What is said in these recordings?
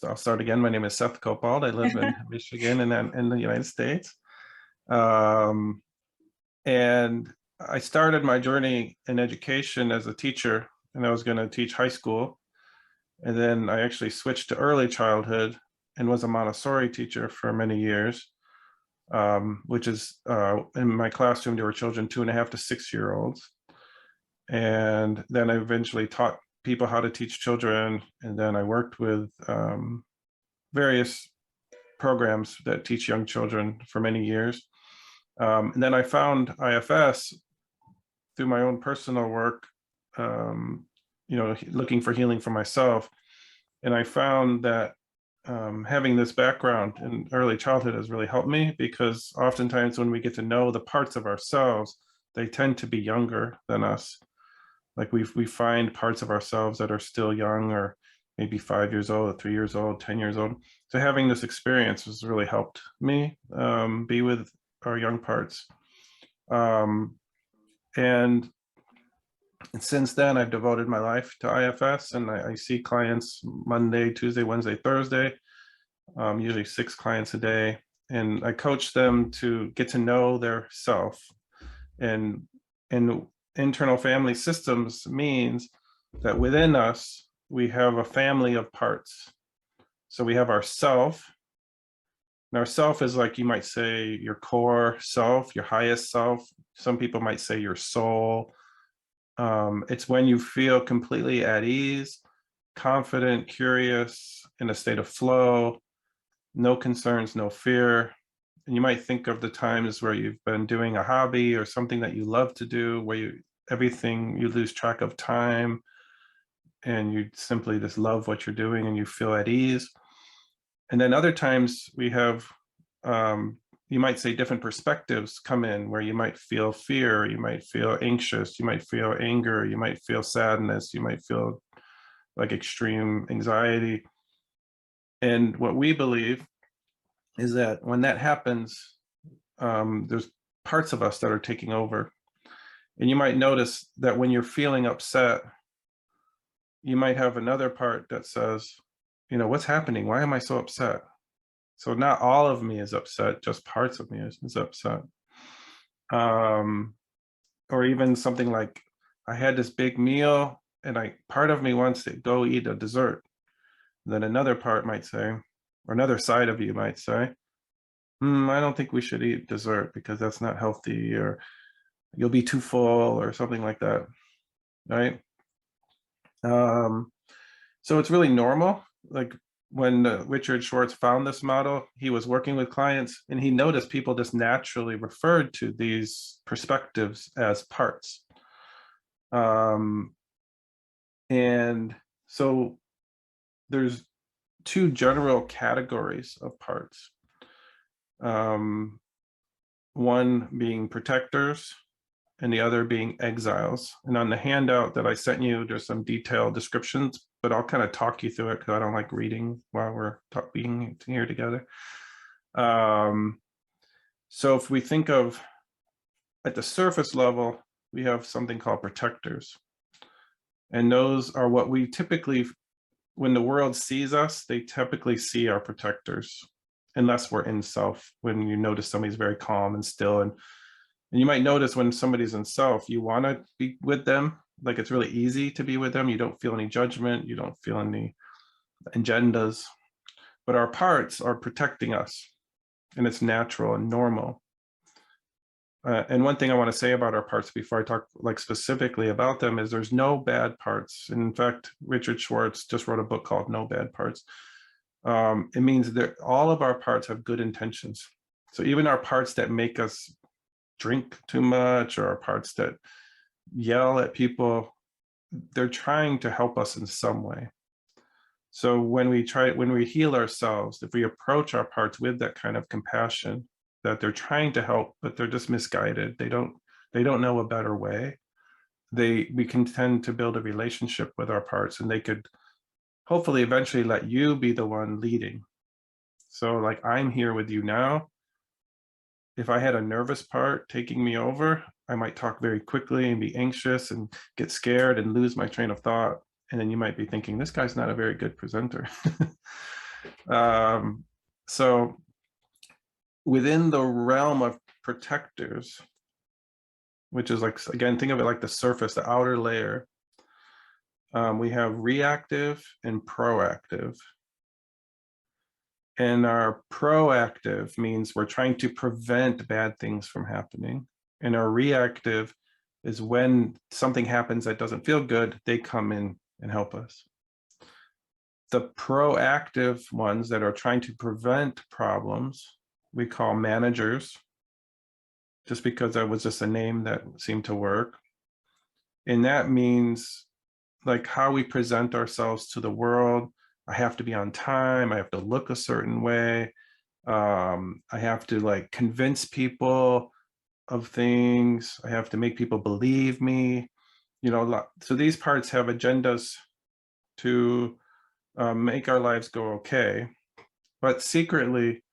I'll start again. My name is Seth Kopald. I live in Michigan and then in the United States. Um, and I started my journey in education as a teacher, and I was going to teach high school. And then I actually switched to early childhood and was a Montessori teacher for many years, which is in my classroom, there were children 2.5 to 6-year-olds. And then I eventually taught people how to teach children. And then I worked with various programs that teach young children for many years. And then I found IFS through my own personal work, looking for healing for myself. And I found that having this background in early childhood has really helped me, because oftentimes when we get to know the parts of ourselves, they tend to be younger than us. Like we find parts of ourselves that are still young, or maybe 5 years old, or 3 years old, 10 years old. So having this experience has really helped me be with our young parts. And since then, I've devoted my life to IFS, and I see clients Monday, Tuesday, Wednesday, Thursday, usually 6 clients a day. And I coach them to get to know their self. And internal family systems means that within us, we have a family of parts. So we have our self. And our self is, like, you might say, your core self, your highest self. Some people might say your soul. It's when you feel completely at ease, confident, curious, in a state of flow, no concerns, no fear. And you might think of the times where you've been doing a hobby or something that you love to do, where you lose track of time, and you simply just love what you're doing and you feel at ease. And then other times we have, you might say, different perspectives come in, where you might feel fear, you might feel anxious, you might feel anger, you might feel sadness, you might feel like extreme anxiety. And what we believe is that when that happens, there's parts of us that are taking over. And you might notice that when you're feeling upset, you might have another part that says, what's happening? Why am I so upset? So not all of me is upset, just parts of me is upset. Or even something like, I had this big meal and part of me wants to go eat a dessert. Then another part might say, or another side of you might say, I don't think we should eat dessert because that's not healthy, or you'll be too full, or something like that, right? So it's really normal. Like when Richard Schwartz found this model, he was working with clients and he noticed people just naturally referred to these perspectives as parts. And so there's 2 general categories of parts. One being protectors and the other being exiles. And on the handout that I sent you, there's some detailed descriptions, but I'll kind of talk you through it because I don't like reading while we're being here together. So if we think of at the surface level, we have something called protectors. And those are what we typically, when the world sees us, they typically see our protectors, unless we're in self. When you notice somebody's very calm and still, and you might notice when somebody's in self, you want to be with them. Like, it's really easy to be with them. You don't feel any judgment. You don't feel any agendas. But our parts are protecting us, and it's natural and normal. And one thing I want to say about our parts before I talk like specifically about them is there's no bad parts. And in fact, Richard Schwartz just wrote a book called No Bad Parts. It means that all of our parts have good intentions. So even our parts that make us drink too much, or our parts that yell at people, they're trying to help us in some way. So when we heal ourselves, if we approach our parts with that kind of compassion, that they're trying to help, but they're just misguided, they don't know a better way, we can tend to build a relationship with our parts, and they could hopefully eventually let you be the one leading. So like, I'm here with you now. If I had a nervous part taking me over, I might talk very quickly and be anxious and get scared and lose my train of thought. And then you might be thinking, this guy's not a very good presenter. So within the realm of protectors, which is like, again, think of it like the surface, the outer layer, we have reactive and proactive. And our proactive means we're trying to prevent bad things from happening. And our reactive is when something happens that doesn't feel good, they come in and help us. The proactive ones that are trying to prevent problems, we call managers, just because that was just a name that seemed to work. And that means like how we present ourselves to the world. I have to be on time. I have to look a certain way. I have to like convince people of things. I have to make people believe me. You know, so these parts have agendas to make our lives go okay. But secretly,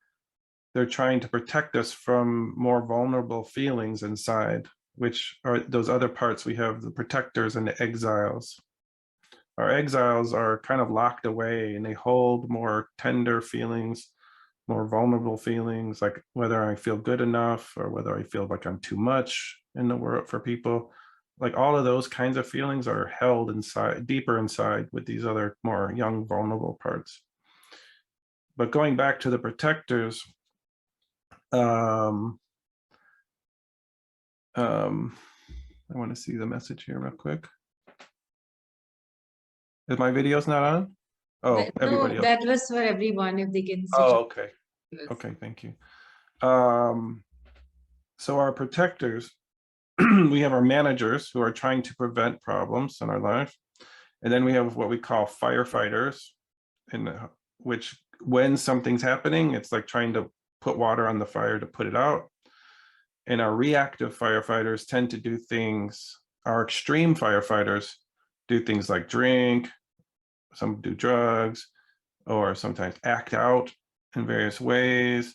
they're trying to protect us from more vulnerable feelings inside, which are those other parts. We have the protectors and the exiles. Our exiles are kind of locked away and they hold more tender feelings, more vulnerable feelings, like whether I feel good enough or whether I feel like I'm too much in the world for people. Like all of those kinds of feelings are held inside, deeper inside with these other more young, vulnerable parts. But going back to the protectors, I want to see the message here real quick. Is my video's not on? Oh, everybody else. That was for everyone if they can switch. Oh, okay. Okay, thank you. So our protectors, we have our managers who are trying to prevent problems in our life. And then we have what we call firefighters, which when something's happening, it's like trying to put water on the fire to put it out. And our reactive firefighters tend to do things, our extreme firefighters do things like drink, some do drugs, or sometimes act out in various ways.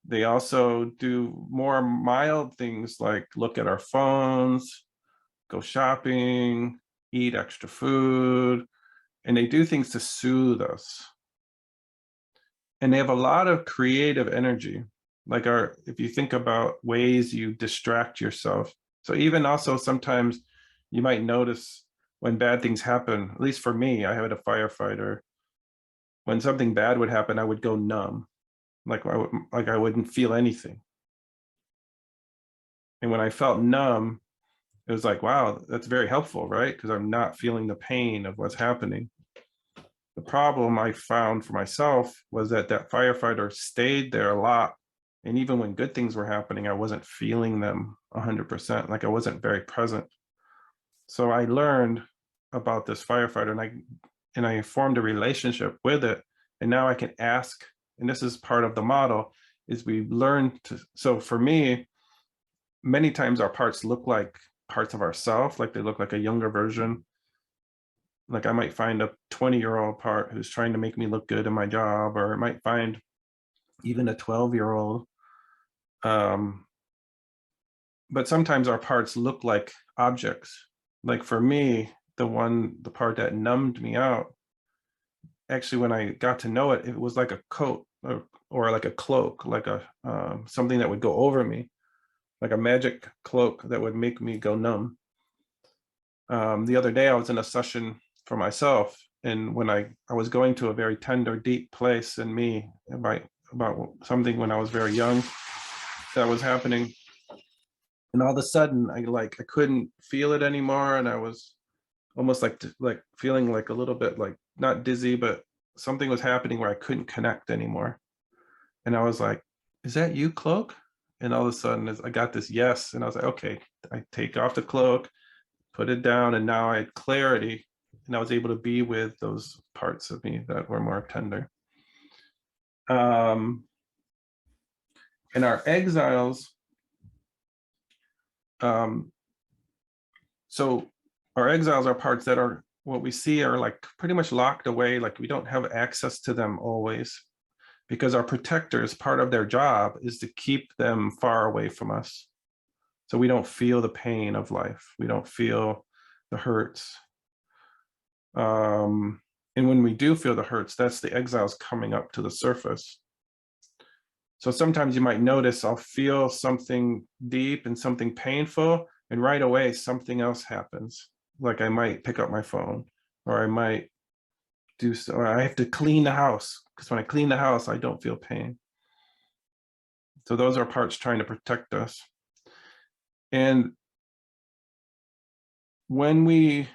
They also do more mild things like look at our phones, go shopping, eat extra food, and they do things to soothe us. And they have a lot of creative energy. Like if you think about ways you distract yourself. So even also sometimes you might notice when bad things happen, at least for me, I had a firefighter. When something bad would happen, I would go numb. Like I wouldn't feel anything. And when I felt numb, it was like, wow, that's very helpful, right? Because I'm not feeling the pain of what's happening. The problem I found for myself was that firefighter stayed there a lot. And even when good things were happening, I wasn't feeling them 100%, like I wasn't very present. So I learned about this firefighter and I formed a relationship with it. And now I can ask, and this is part of the model, is we learn to, so for me, many times our parts look like parts of ourselves, like they look like a younger version. Like I might find a 20-year-old part who's trying to make me look good in my job, or I might find even a 12-year-old. But sometimes our parts look like objects. Like for me, the part that numbed me out, actually when I got to know it, it was like a coat or like a cloak, like a something that would go over me, like a magic cloak that would make me go numb. The other day I was in a session for myself, and when I was going to a very tender, deep place in me about something when I was very young that was happening, and all of a sudden I couldn't feel it anymore, and I was almost like feeling like a little bit like not dizzy, but something was happening where I couldn't connect anymore. And I was like, is that you, cloak? And all of a sudden I got this yes, and I was like, okay, I take off the cloak, put it down, and now I had clarity, and I was able to be with those parts of me that were more tender. And our exiles, so our exiles are parts that are what we see are like pretty much locked away, like we don't have access to them always, because our protectors, part of their job is to keep them far away from us. So we don't feel the pain of life. We don't feel the hurts. And when we do feel the hurts, that's the exiles coming up to the surface. So sometimes you might notice I'll feel something deep and something painful, and right away something else happens. Like I might pick up my phone, or I might do so, or I have to clean the house, because when I clean the house, I don't feel pain. So those are parts trying to protect us. And when we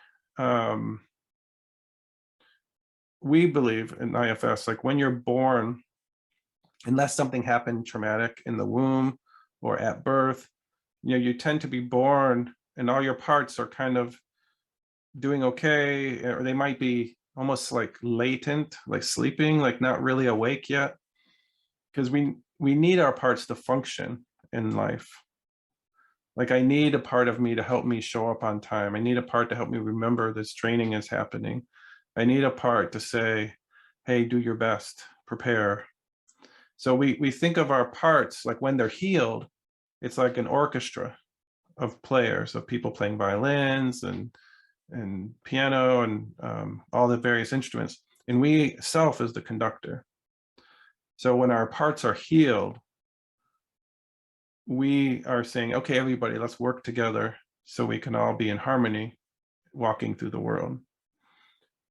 believe in IFS, like when you're born, unless something happened traumatic in the womb or at birth, you tend to be born and all your parts are kind of doing okay, or they might be almost like latent, like sleeping, like not really awake yet, because we need our parts to function in life. Like I need a part of me to help me show up on time. I need a part to help me remember this training is happening. I need a part to say, hey, do your best, prepare. So we think of our parts like when they're healed, it's like an orchestra of players, of people playing violins and piano and all the various instruments. And we, self, is the conductor. So when our parts are healed, we are saying, okay, everybody, let's work together so we can all be in harmony walking through the world.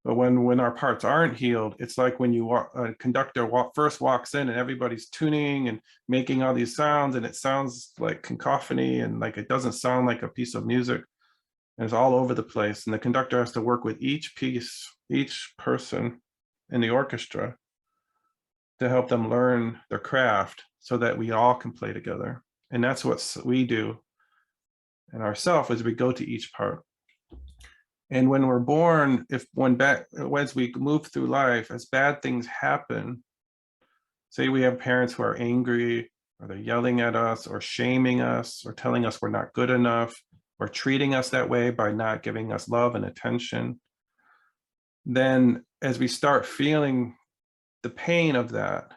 But when our parts aren't healed, it's like when a conductor first walks in and everybody's tuning and making all these sounds, and it sounds like cacophony, and like it doesn't sound like a piece of music, and it's all over the place. And the conductor has to work with each piece, each person in the orchestra to help them learn their craft so that we all can play together. And that's what we do in ourselves, as we go to each part. And when we're born, as we move through life, as bad things happen, say we have parents who are angry, or they're yelling at us, or shaming us, or telling us we're not good enough, or treating us that way by not giving us love and attention, then as we start feeling the pain of that,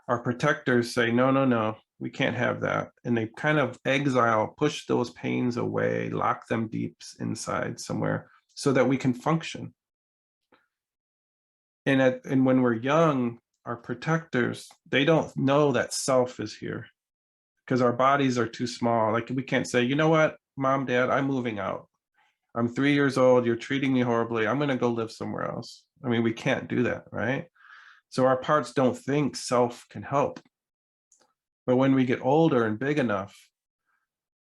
our protectors say, no, no, no, we can't have that. And they kind of push those pains away, lock them deep inside somewhere so that we can function. And when we're young, our protectors, they don't know that self is here because our bodies are too small. Like we can't say, you know what, mom, dad, I'm moving out. I'm 3 years old, you're treating me horribly, I'm gonna go live somewhere else. I mean, we can't do that, right? So our parts don't think self can help. But when we get older and big enough,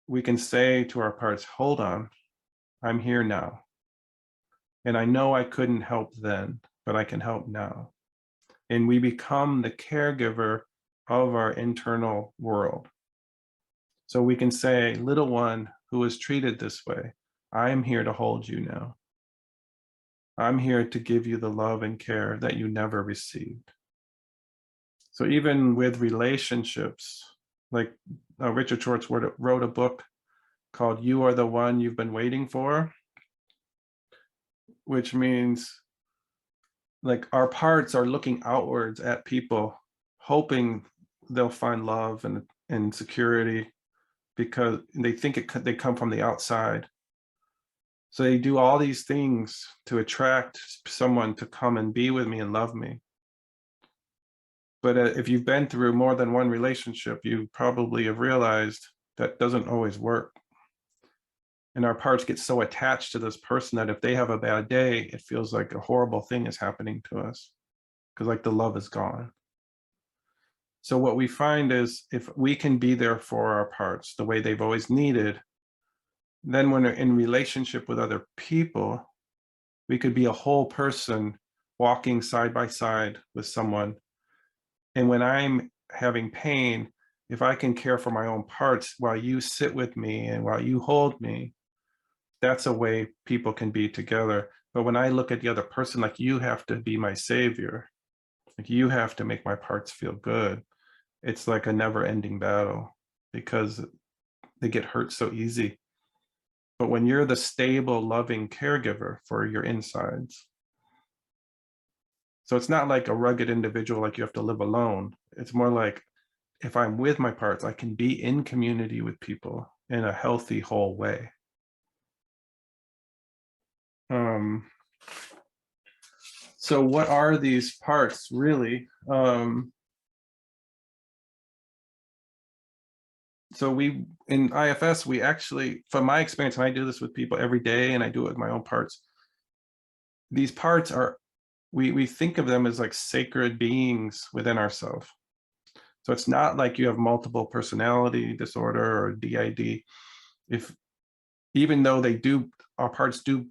we can say to our parts, hold on, I'm here now. And I know I couldn't help then, but I can help now. And we become the caregiver of our internal world. So we can say, little one who was treated this way, I am here to hold you now. I'm here to give you the love and care that you never received. So even with relationships, like Richard Schwartz wrote a book called You Are the One You've Been Waiting For, which means like our parts are looking outwards at people, hoping they'll find love and security because they think they come from the outside. So they do all these things to attract someone to come and be with me and love me. But if you've been through more than one relationship, you probably have realized that doesn't always work. And our parts get so attached to this person that if they have a bad day, it feels like a horrible thing is happening to us because like the love is gone. So what we find is if we can be there for our parts the way they've always needed, then when we're in relationship with other people, we could be a whole person walking side by side with someone. And when I'm having pain, if I can care for my own parts while you sit with me and while you hold me, that's a way people can be together. But when I look at the other person, like you have to be my savior, like you have to make my parts feel good, it's like a never-ending battle because they get hurt so easy. But when you're the stable, loving caregiver for your insides, so it's not like a rugged individual, like you have to live alone. It's more like if I'm with my parts, I can be in community with people in a healthy, whole way. So what are these parts really? So we, in IFS, we actually, from my experience, and I do this with people every day, and I do it with my own parts. These parts are, we think of them as like sacred beings within ourselves. So it's not like you have multiple personality disorder or DID. If, even though they do, our parts do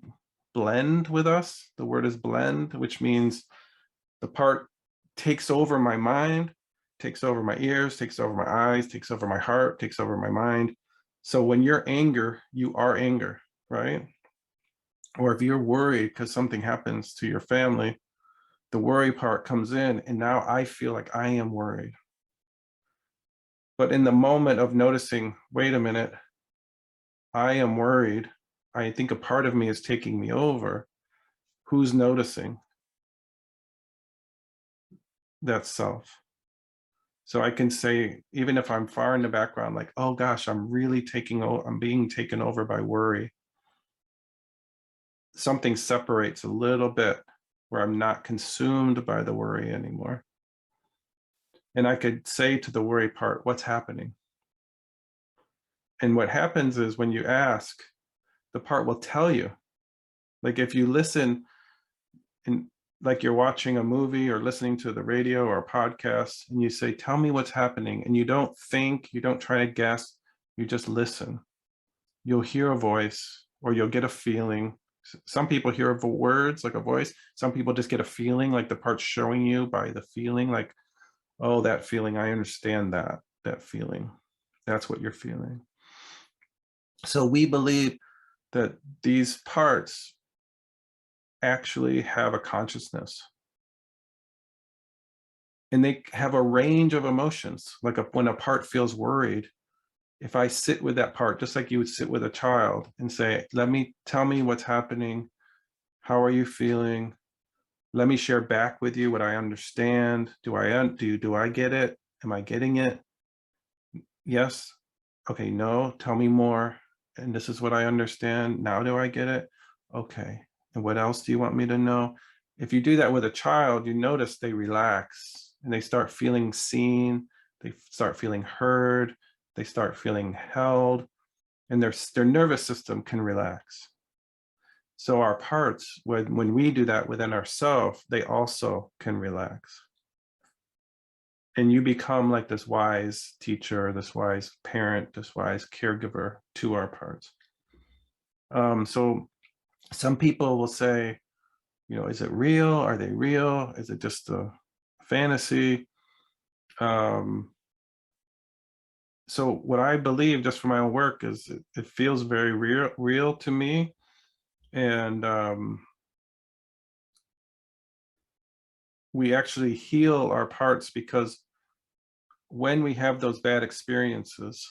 blend with us, the word is blend, which means the part takes over my mind, takes over my ears, takes over my eyes, takes over my heart, takes over my mind. So when you're anger, you are anger, right? Or if you're worried because something happens to your family, the worry part comes in, and now I feel like I am worried. But in the moment of noticing, wait a minute, I am worried, I think a part of me is taking me over, who's noticing? That's self. So I can say, even if I'm far in the background, like, oh gosh, I'm being taken over by worry. Something separates a little bit where I'm not consumed by the worry anymore. And I could say to the worry part, what's happening? And what happens is when you ask, the part will tell you. Like if you listen, and like you're watching a movie or listening to the radio or a podcast, and you say, tell me what's happening. And you don't think, you don't try to guess, you just listen. You'll hear a voice or you'll get a feeling. Some people hear words like a voice. Some people just get a feeling, like the part's showing you by the feeling, like, oh, that feeling, I understand that feeling. That's what you're feeling. So we believe that these parts actually have a consciousness. And they have a range of emotions. Like when a part feels worried, if I sit with that part, just like you would sit with a child and say, tell me what's happening. How are you feeling? Let me share back with you what I understand. Do I get it? Am I getting it? Yes. Okay, no, tell me more. And this is what I understand. Now do I get it? Okay. And what else do you want me to know? If you do that with a child, you notice they relax and they start feeling seen. They start feeling heard. They start feeling held, and their nervous system can relax. So our parts, when we do that within ourselves, they also can relax. And you become like this wise teacher, this wise parent, this wise caregiver to our parts. So some people will say, is it real? Are they real? Is it just a fantasy? So what I believe, just from my own work, is it feels very real to me. And we actually heal our parts, because when we have those bad experiences,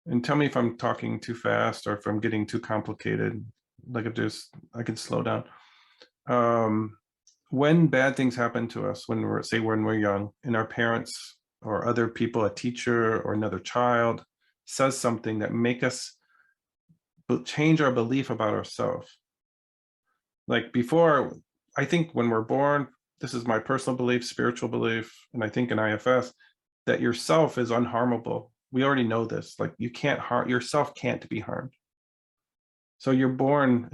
and tell me if I'm talking too fast or if I'm getting too complicated, like I can slow down. When bad things happen to us, when we're young, and our parents or other people, a teacher or another child, says something that make us change our belief about ourselves. Like before, I think when we're born, this is my personal belief, spiritual belief, and I think in IFS, that yourself is unharmable. We already know this, like you can't harm, yourself can't be harmed. So you're born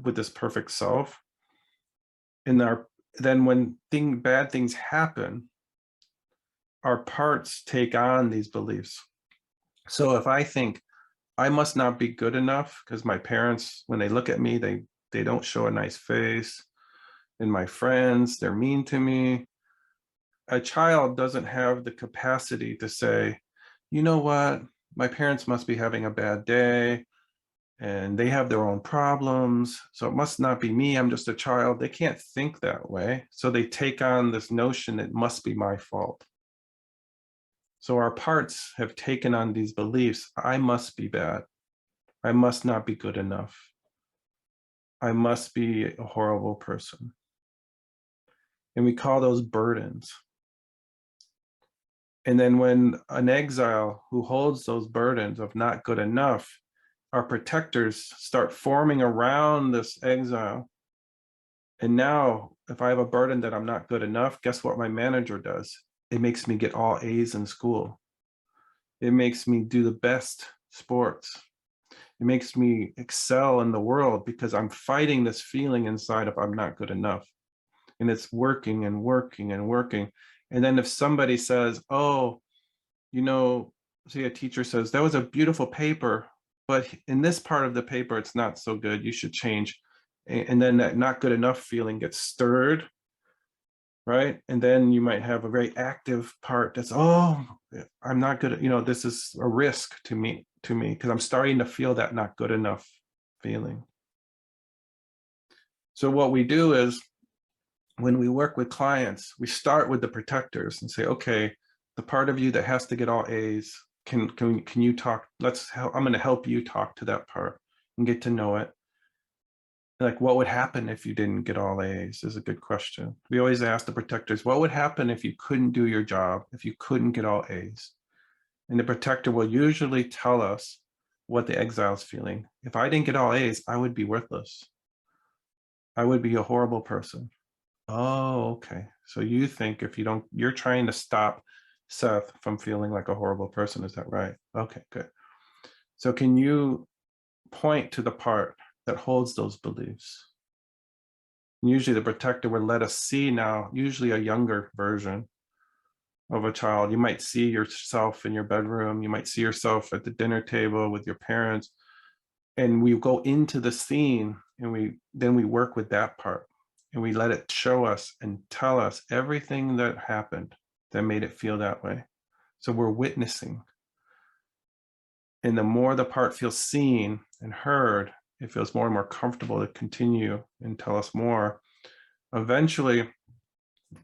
with this perfect self. Then when bad things happen, our parts take on these beliefs. So if I think I must not be good enough because my parents, when they look at me, they don't show a nice face, and my friends, they're mean to me. A child doesn't have the capacity to say, you know what, my parents must be having a bad day and they have their own problems, so it must not be me, I'm just a child. They can't think that way. So they take on this notion, it must be my fault. So our parts have taken on these beliefs. I must be bad. I must not be good enough. I must be a horrible person. And we call those burdens. And then when an exile who holds those burdens of not good enough, our protectors start forming around this exile. And now if I have a burden that I'm not good enough, guess what my manager does? It makes me get all A's in school. It makes me do the best sports. It makes me excel in the world because I'm fighting this feeling inside of I'm not good enough. And it's working and working and working. And then if somebody says, oh, you know, say a teacher says, that was a beautiful paper, but in this part of the paper, it's not so good, you should change. And then that not good enough feeling gets stirred, right? And then you might have a very active part that's, oh, I'm not good at, this is a risk to me, because I'm starting to feel that not good enough feeling. So what we do is when we work with clients, we start with the protectors and say, okay, the part of you that has to get all A's, can you talk? I'm going to help you talk to that part and get to know it. Like, what would happen if you didn't get all A's is a good question. We always ask the protectors, what would happen if you couldn't do your job, if you couldn't get all A's? And the protector will usually tell us what the exile's feeling. If I didn't get all A's, I would be worthless. I would be a horrible person. Oh, okay. So you think if you don't, you're trying to stop Seth from feeling like a horrible person. Is that right? Okay, good. So can you point to the part that holds those beliefs? And usually the protector would let us see now, usually a younger version of a child. You might see yourself in your bedroom. You might see yourself at the dinner table with your parents. And we go into the scene and then we work with that part. And we let it show us and tell us everything that happened that made it feel that way. So we're witnessing. And the more the part feels seen and heard, it feels more and more comfortable to continue and tell us more. Eventually,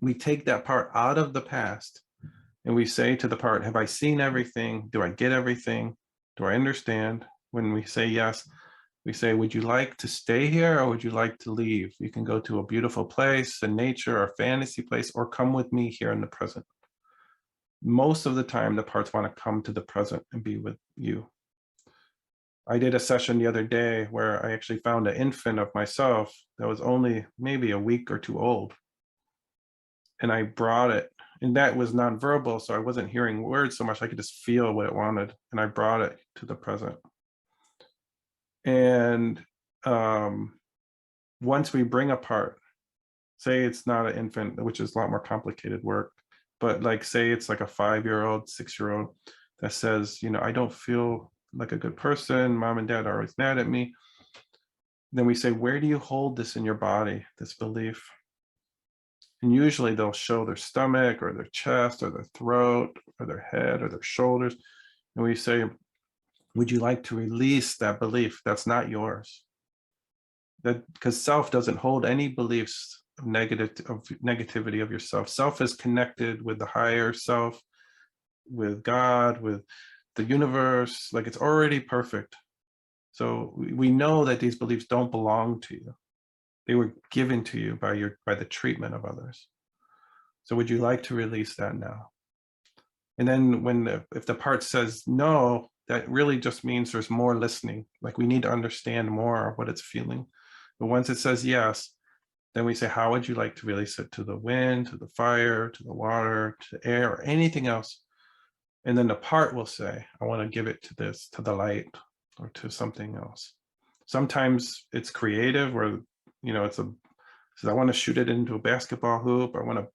we take that part out of the past and we say to the part, have I seen everything? Do I get everything? Do I understand? When we say yes, we say, would you like to stay here or would you like to leave? You can go to a beautiful place, a nature or fantasy place, or come with me here in the present. Most of the time, the parts want to come to the present and be with you. I did a session the other day where I actually found an infant of myself that was only maybe a week or two old. And I brought it, and that was nonverbal, so I wasn't hearing words so much, I could just feel what it wanted. And I brought it to the present. And once we bring a part, say it's not an infant, which is a lot more complicated work, but like say it's like a 5-year-old, 6-year-old that says, I don't feel like a good person, mom and dad are always mad at me. Then we say, where do you hold this in your body, this belief? And usually they'll show their stomach or their chest or their throat or their head or their shoulders. And we say, would you like to release that belief that's not yours? That because self doesn't hold any beliefs of negativity of yourself. Self is connected with the higher self, with God, with the universe, like it's already perfect. So we know that these beliefs don't belong to you. They were given to you by the treatment of others. So would you like to release that now? And then if the part says no, that really just means there's more listening. Like we need to understand more of what it's feeling. But once it says yes, then we say, how would you like to release it? To the wind, to the fire, to the water, to the air, or anything else? And then the part will say, I want to give it to this, to the light, or to something else. Sometimes it's creative, where it's says, I want to shoot it into a basketball hoop. I want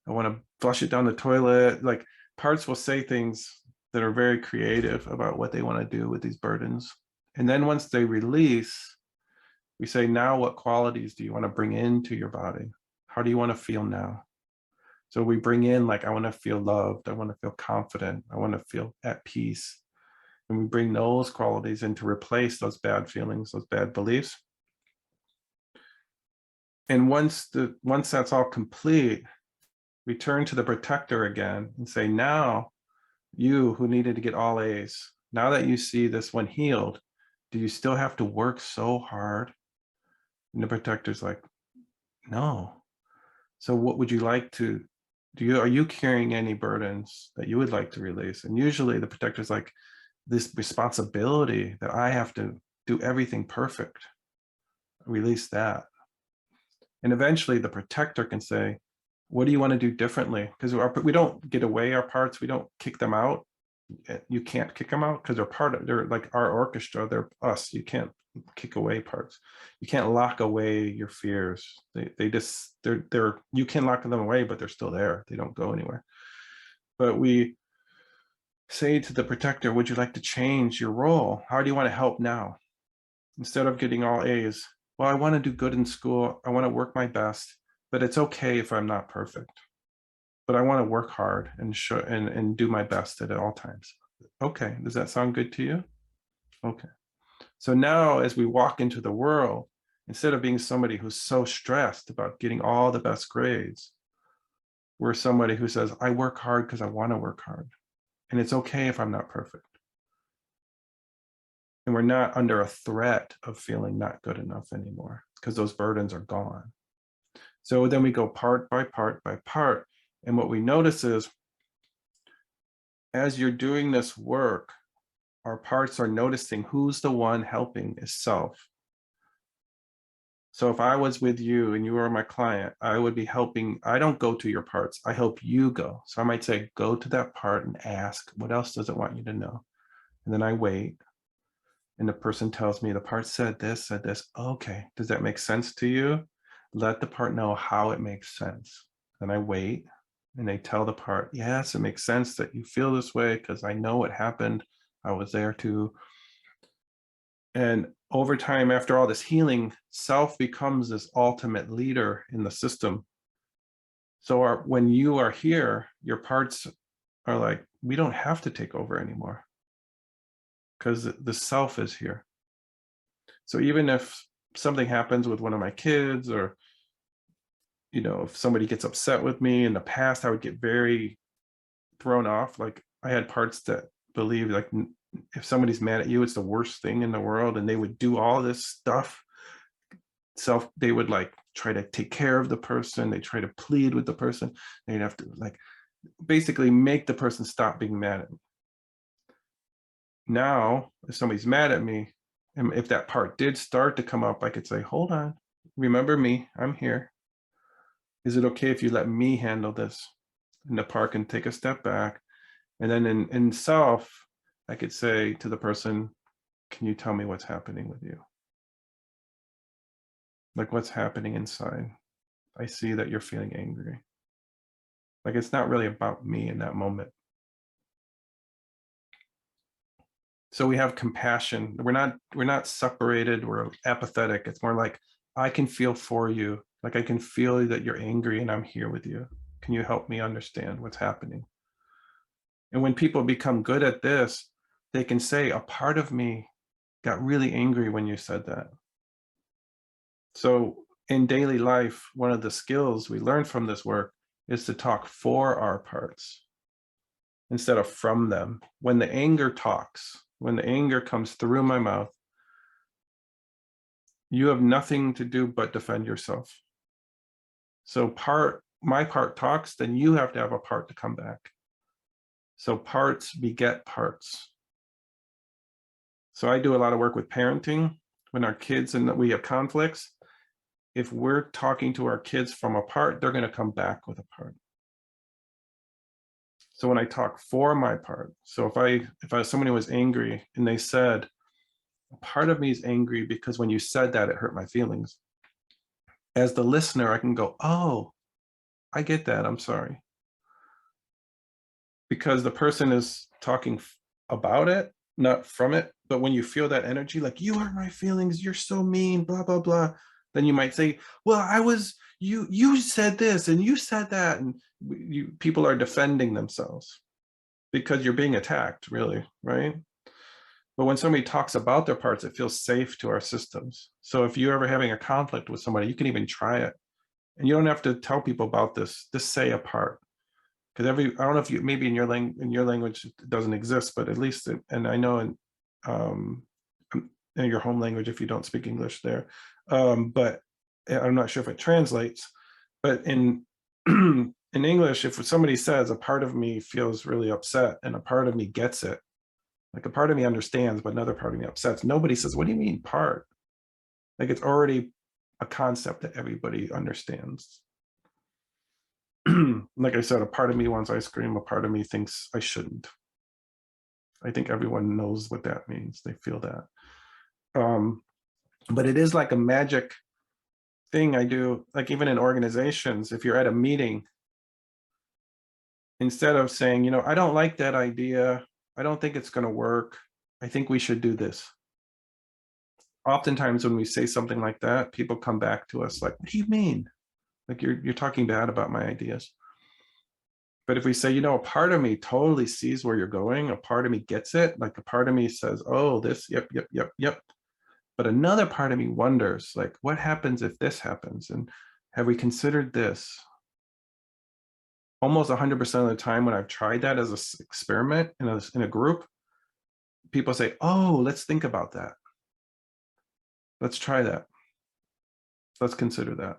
to flush it down the toilet. Like parts will say things that are very creative about what they want to do with these burdens. And then once they release, we say, now what qualities do you want to bring into your body? How do you want to feel now? So we bring in, like, I want to feel loved. I want to feel confident. I want to feel at peace. And we bring those qualities in to replace those bad feelings, those bad beliefs. And once that's all complete, we turn to the protector again and say, now you who needed to get all A's, now that you see this one healed, do you still have to work so hard? And the protector's like, no. So what would you like to do? Are you carrying any burdens that you would like to release? And usually the protector's like, this responsibility that I have to do everything perfect, release that. And eventually the protector can say, what do you want to do differently? Because we don't get away our parts. We don't kick them out. You can't kick them out because they're like our orchestra. They're us. You can't kick away parts. You can't lock away your fears. They're you can lock them away, but they're still there. They don't go anywhere. But we say to the protector, would you like to change your role? How do you want to help now? Instead of getting all A's, well, I want to do good in school. I want to work my best, but it's okay if I'm not perfect. But I want to work hard and do my best at all times. Okay, does that sound good to you? Okay. So now as we walk into the world, instead of being somebody who's so stressed about getting all the best grades, we're somebody who says, I work hard because I want to work hard. And it's okay if I'm not perfect. And we're not under a threat of feeling not good enough anymore because those burdens are gone. So then we go part by part by part. And what we notice is, as you're doing this work, our parts are noticing who's the one helping is self. So if I was with you and you were my client, I would be helping. I don't go to your parts. I help you go. So I might say, go to that part and ask, what else does it want you to know? And then I wait. And the person tells me the part said this, said this. Okay, does that make sense to you? Let the part know how it makes sense. Then I wait and they tell the part, yes, it makes sense that you feel this way because I know what happened. I was there too. And over time, after all this healing, self becomes this ultimate leader in the system. So when you are here, your parts are like, we don't have to take over anymore because the self is here. So even if something happens with one of my kids, or if somebody gets upset with me, in the past I would get very thrown off. Like I had parts that believe like if somebody's mad at you, it's the worst thing in the world, and they would do all this stuff. They would like try to take care of the person, they try to plead with the person, they'd have to like basically make the person stop being mad at me. Now if somebody's mad at me, and if that part did start to come up, I could say, hold on, remember me, I'm here. Is it okay if you let me handle this? And the part can take a step back. And then in self, I could say to the person, can you tell me what's happening with you? Like what's happening inside? I see that you're feeling angry. Like it's not really about me in that moment. So we have compassion. We're not separated, we're apathetic. It's more like, I can feel for you. Like I can feel that you're angry and I'm here with you. Can you help me understand what's happening? And when people become good at this, they can say, a part of me got really angry when you said that. So in daily life, one of the skills we learn from this work is to talk for our parts instead of from them. When the anger talks, when the anger comes through my mouth, you have nothing to do but defend yourself. So my part talks, then you have to have a part to come back. So parts beget parts. So I do a lot of work with parenting. When our kids and we have conflicts, if we're talking to our kids from a part, they're going to come back with a part. So when I talk for my part, so if I somebody was angry and they said, a part of me is angry because when you said that, it hurt my feelings. As the listener, I can go, oh, I get that, I'm sorry. Because the person is talking about it, not from it. But when you feel that energy, like you hurt my feelings, you're so mean, blah, blah, blah. Then you might say, well, you said this and you said that. And people are defending themselves because you're being attacked, really, right? But when somebody talks about their parts, it feels safe to our systems. So if you're ever having a conflict with somebody, you can even try it. And you don't have to tell people about this, just say a part. Because I don't know if you, maybe in your language it doesn't exist, but at least, and I know in your home language, if you don't speak English there, but I'm not sure if it translates, but in English, if somebody says a part of me feels really upset and a part of me gets it, like a part of me understands, but another part of me upsets, nobody says, what do you mean part? Like it's already a concept that everybody understands. Like I said, a part of me wants ice cream, a part of me thinks I shouldn't. I think everyone knows what that means. They feel that. But it is like a magic thing I do, like even in organizations, if you're at a meeting, instead of saying, you know, I don't like that idea, I don't think it's going to work, I think we should do this. Oftentimes when we say something like that, people come back to us like, what do you mean? Like you're talking bad about my ideas. But if we say, you know, a part of me totally sees where you're going, a part of me gets it, like a part of me says, oh, this, yep, yep, yep, yep. But another part of me wonders, like, what happens if this happens? And have we considered this? Almost 100% of the time when I've tried that as an experiment in a group, people say, oh, let's think about that. Let's try that. Let's consider that.